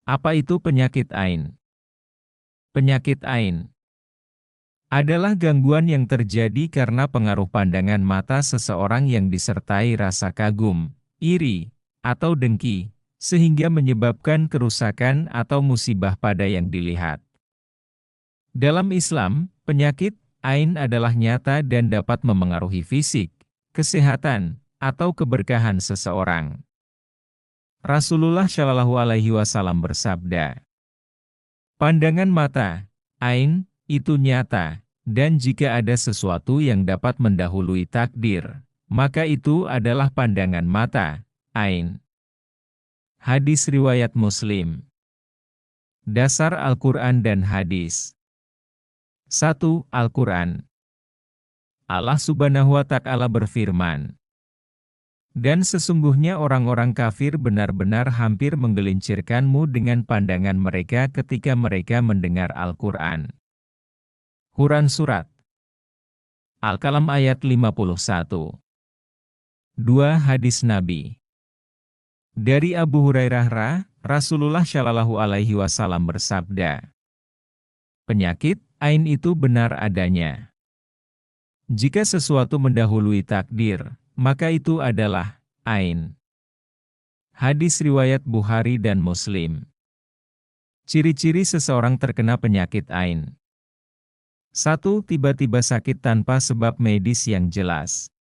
Apa itu penyakit ain? Penyakit ain adalah gangguan yang terjadi karena pengaruh pandangan mata seseorang yang disertai rasa kagum, iri, atau dengki, sehingga menyebabkan kerusakan atau musibah pada yang dilihat. Dalam Islam, penyakit ain adalah nyata dan dapat memengaruhi fisik, kesehatan, atau keberkahan seseorang. Rasulullah Shallallahu Alaihi Wasallam bersabda, pandangan mata, ain, itu nyata, dan jika ada sesuatu yang dapat mendahului takdir, maka itu adalah pandangan mata, ain. Hadis riwayat Muslim. Dasar Al-Quran dan Hadis. 1. Al-Quran. Allah Subhanahu wa Ta'ala berfirman, dan sesungguhnya orang-orang kafir benar-benar hampir menggelincirkanmu dengan pandangan mereka ketika mereka mendengar Al-Quran. Quran Surat Al-Qalam ayat 51. 2. Hadis Nabi. Dari Abu Hurairah, Rasulullah Shallallahu Alaihi Wasallam bersabda, penyakit ain itu benar adanya. Jika sesuatu mendahului takdir, maka itu adalah ain. Hadis riwayat Bukhari dan Muslim. Ciri-ciri seseorang terkena penyakit ain. 1. Tiba-tiba sakit tanpa sebab medis yang jelas.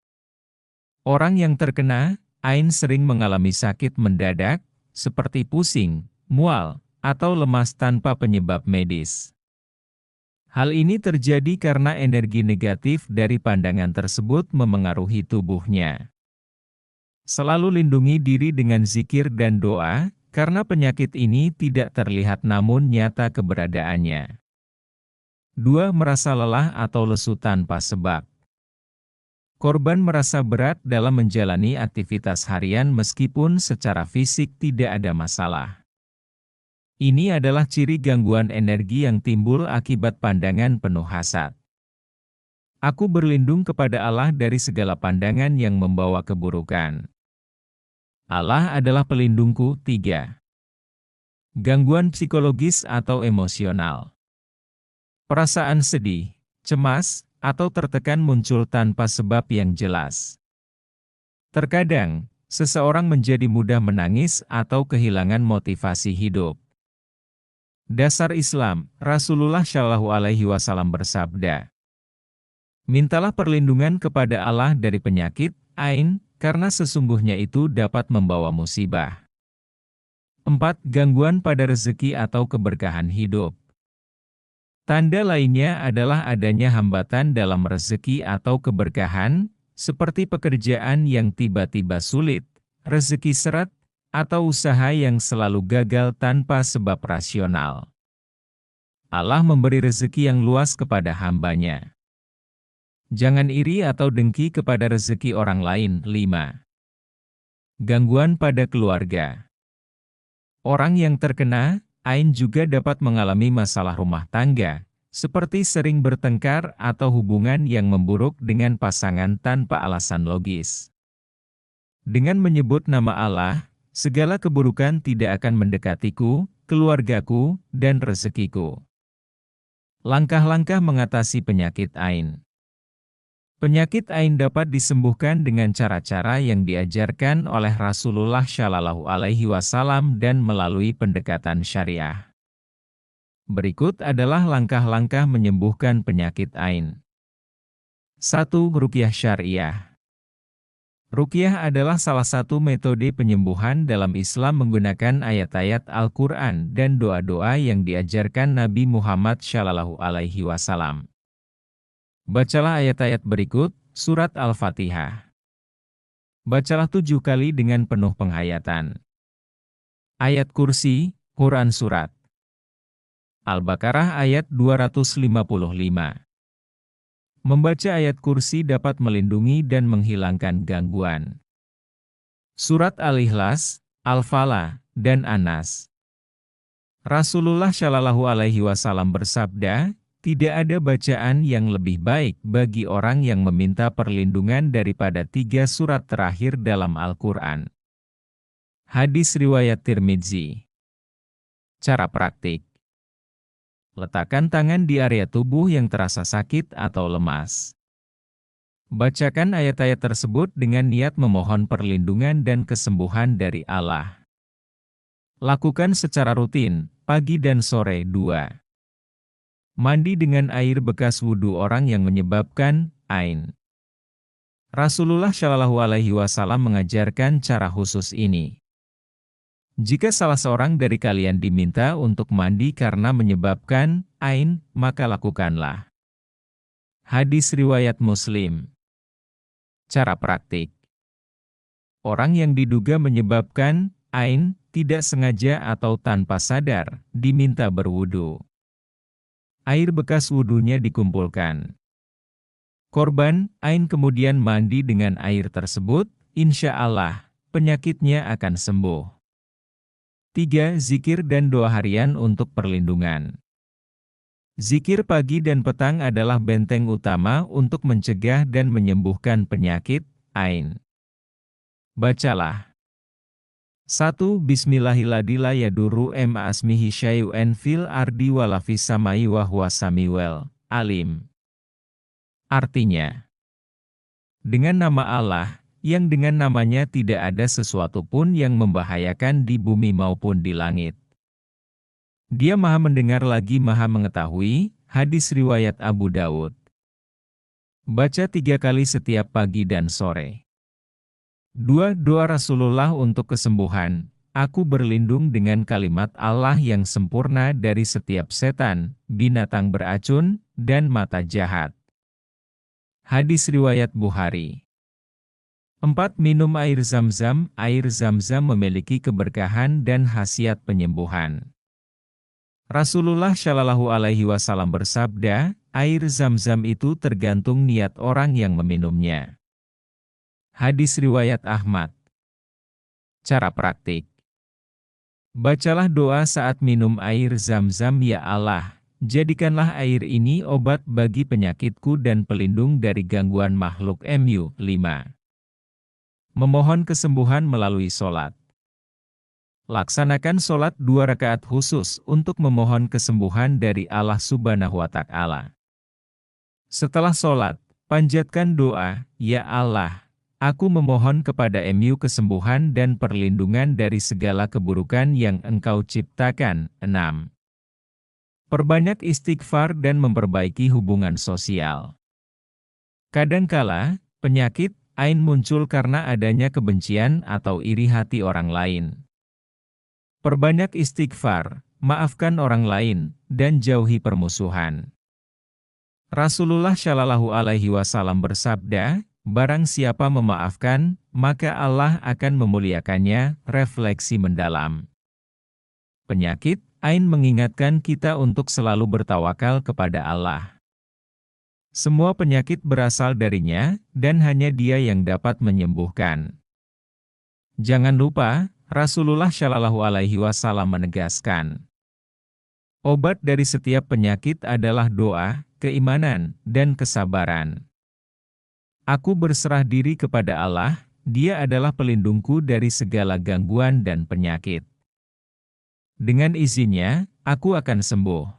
Orang yang terkena ain sering mengalami sakit mendadak, seperti pusing, mual, atau lemas tanpa penyebab medis. Hal ini terjadi karena energi negatif dari pandangan tersebut memengaruhi tubuhnya. Selalu lindungi diri dengan zikir dan doa, karena penyakit ini tidak terlihat namun nyata keberadaannya. 2. Merasa lelah atau lesu tanpa sebab. Korban merasa berat dalam menjalani aktivitas harian meskipun secara fisik tidak ada masalah. Ini adalah ciri gangguan energi yang timbul akibat pandangan penuh hasad. Aku berlindung kepada Allah dari segala pandangan yang membawa keburukan. Allah adalah pelindungku. 3. Gangguan psikologis atau emosional. Perasaan sedih, cemas, atau tertekan muncul tanpa sebab yang jelas. Terkadang, seseorang menjadi mudah menangis atau kehilangan motivasi hidup. Dasar Islam, Rasulullah Shallallahu Alaihi Wasallam bersabda, mintalah perlindungan kepada Allah dari penyakit ain, karena sesungguhnya itu dapat membawa musibah. 4. Gangguan pada rezeki atau keberkahan hidup. Tanda lainnya adalah adanya hambatan dalam rezeki atau keberkahan, seperti pekerjaan yang tiba-tiba sulit, rezeki seret, atau usaha yang selalu gagal tanpa sebab rasional. Allah memberi rezeki yang luas kepada hamba-Nya. Jangan iri atau dengki kepada rezeki orang lain. 5. Gangguan pada keluarga. Orang yang terkena ain juga dapat mengalami masalah rumah tangga, seperti sering bertengkar atau hubungan yang memburuk dengan pasangan tanpa alasan logis. Dengan menyebut nama Allah, segala keburukan tidak akan mendekatiku, keluargaku, dan rezekiku. Langkah-langkah mengatasi penyakit ain. Penyakit ain dapat disembuhkan dengan cara-cara yang diajarkan oleh Rasulullah Shallallahu Alaihi Wasallam dan melalui pendekatan syariah. Berikut adalah langkah-langkah menyembuhkan penyakit ain. 1. Ruqyah syariah. Ruqyah adalah salah satu metode penyembuhan dalam Islam menggunakan ayat-ayat Al-Quran dan doa-doa yang diajarkan Nabi Muhammad Shallallahu Alaihi Wasallam. Bacalah ayat-ayat berikut, surat Al-Fatihah. Bacalah 7 kali dengan penuh penghayatan. Ayat kursi, Quran Surat Al-Baqarah ayat 255. Membaca ayat kursi dapat melindungi dan menghilangkan gangguan. Surat Al-Ikhlas, Al-Falaq, dan An-Nas. Rasulullah Shallallahu Alaihi Wasallam bersabda, tidak ada bacaan yang lebih baik bagi orang yang meminta perlindungan daripada 3 surat terakhir dalam Al-Quran. Hadis riwayat Tirmidzi. Cara praktik. Letakkan tangan di area tubuh yang terasa sakit atau lemas. Bacakan ayat-ayat tersebut dengan niat memohon perlindungan dan kesembuhan dari Allah. Lakukan secara rutin, pagi dan sore. 2. Mandi dengan air bekas wudhu orang yang menyebabkan ain. Rasulullah Shallallahu Alaihi Wasallam mengajarkan cara khusus ini. Jika salah seorang dari kalian diminta untuk mandi karena menyebabkan ain, maka lakukanlah. Hadis riwayat Muslim. Cara praktik. Orang yang diduga menyebabkan ain, tidak sengaja atau tanpa sadar, diminta berwudu. Air bekas wudunya dikumpulkan. Korban ain kemudian mandi dengan air tersebut, insya Allah, penyakitnya akan sembuh. 3. Zikir dan doa harian untuk perlindungan. Zikir pagi dan petang adalah benteng utama untuk mencegah dan menyembuhkan penyakit ain. Bacalah. 1. Bismillahirrahmanirrahim yadurru ma asmihi syai'un fil ardi wala fis samai wa huwa samiul alim. Artinya, dengan nama Allah, yang dengan namanya tidak ada sesuatu pun yang membahayakan di bumi maupun di langit. Dia maha mendengar lagi maha mengetahui. Hadis riwayat Abu Dawud. Baca 3 kali setiap pagi dan sore. 2. Doa Rasulullah untuk kesembuhan. Aku berlindung dengan kalimat Allah yang sempurna dari setiap setan, binatang beracun, dan mata jahat. Hadis riwayat Bukhari. 4. Minum air Zam-Zam. Air Zam-Zam memiliki keberkahan dan khasiat penyembuhan. Rasulullah Shallallahu Alaihi Wasallam bersabda, air Zam-Zam itu tergantung niat orang yang meminumnya. Hadis riwayat Ahmad. Cara praktik. Bacalah doa saat minum air Zam-Zam. Ya Allah, jadikanlah air ini obat bagi penyakitku dan pelindung dari gangguan makhluk. MU 5. Memohon kesembuhan melalui sholat. Laksanakan sholat 2 rakaat khusus untuk memohon kesembuhan dari Allah Subhanahu wa Ta'ala. Setelah sholat, panjatkan doa, Ya Allah, aku memohon kepada MU kesembuhan dan perlindungan dari segala keburukan yang Engkau ciptakan. 6. Perbanyak istighfar dan memperbaiki hubungan sosial. Kadangkala, penyakit ain muncul karena adanya kebencian atau iri hati orang lain. Perbanyak istighfar, maafkan orang lain, dan jauhi permusuhan. Rasulullah Shallallahu Alaihi Wasallam bersabda, barang siapa memaafkan, maka Allah akan memuliakannya. Refleksi mendalam. Penyakit ain mengingatkan kita untuk selalu bertawakal kepada Allah. Semua penyakit berasal darinya, dan hanya Dia yang dapat menyembuhkan. Jangan lupa, Rasulullah Shallallahu Alaihi Wasallam menegaskan, obat dari setiap penyakit adalah doa, keimanan, dan kesabaran. Aku berserah diri kepada Allah, Dia adalah pelindungku dari segala gangguan dan penyakit. Dengan izinnya, aku akan sembuh.